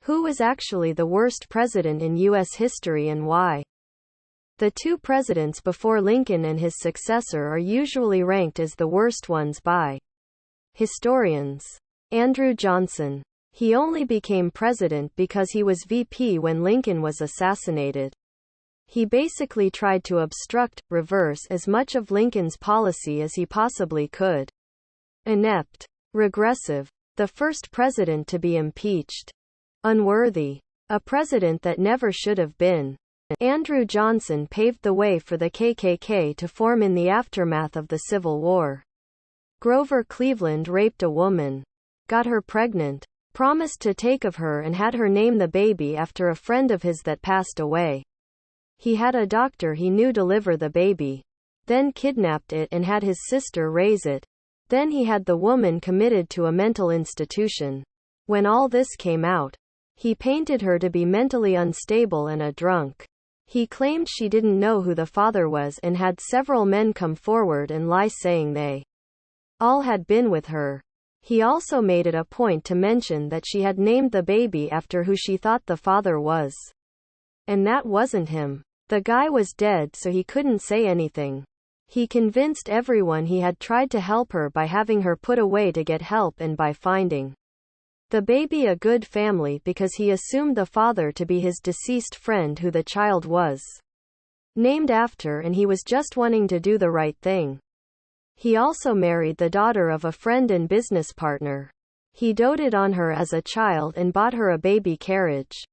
Who was actually the worst president in U.S. history and why? The two presidents before Lincoln and his successor are usually ranked as the worst ones by historians. Andrew Johnson. He only became president because he was VP when Lincoln was assassinated. He basically tried to obstruct, reverse as much of Lincoln's policy as he possibly could. Inept. Regressive. The first president to be impeached. Unworthy. A president that never should have been. Andrew Johnson paved the way for the KKK to form in the aftermath of the Civil War. Grover Cleveland raped a woman. Got her pregnant. Promised to take of her and had her name the baby after a friend of his that passed away. He had a doctor he knew deliver the baby. Then kidnapped it and had his sister raise it. Then he had the woman committed to a mental institution. When all this came out, he painted her to be mentally unstable and a drunk. He claimed she didn't know who the father was and had several men come forward and lie saying they all had been with her. He also made it a point to mention that she had named the baby after who she thought the father was. And that wasn't him. The guy was dead, so he couldn't say anything. He convinced everyone he had tried to help her by having her put away to get help and by finding the baby a good family because he assumed the father to be his deceased friend who the child was named after, and he was just wanting to do the right thing. He also married the daughter of a friend and business partner. He doted on her as a child and bought her a baby carriage.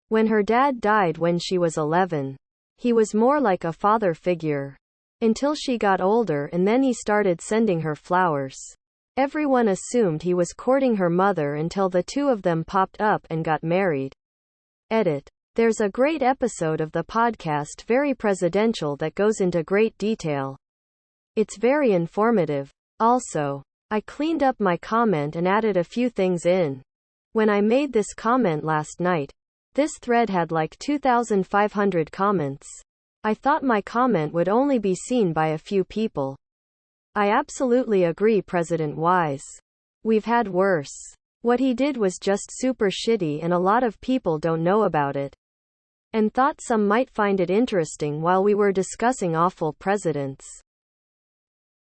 When her dad died when she was 11, he was more like a father figure. Until she got older, and then he started sending her flowers. Everyone assumed he was courting her mother until the two of them popped up and got married. Edit. There's a great episode of the podcast Very Presidential that goes into great detail. It's very informative. Also, I cleaned up my comment and added a few things in. When I made this comment last night, this thread had like 2,500 comments. I thought my comment would only be seen by a few people. I absolutely agree, President Wise. We've had worse. What he did was just super shitty and a lot of people don't know about it. And thought some might find it interesting while we were discussing awful presidents.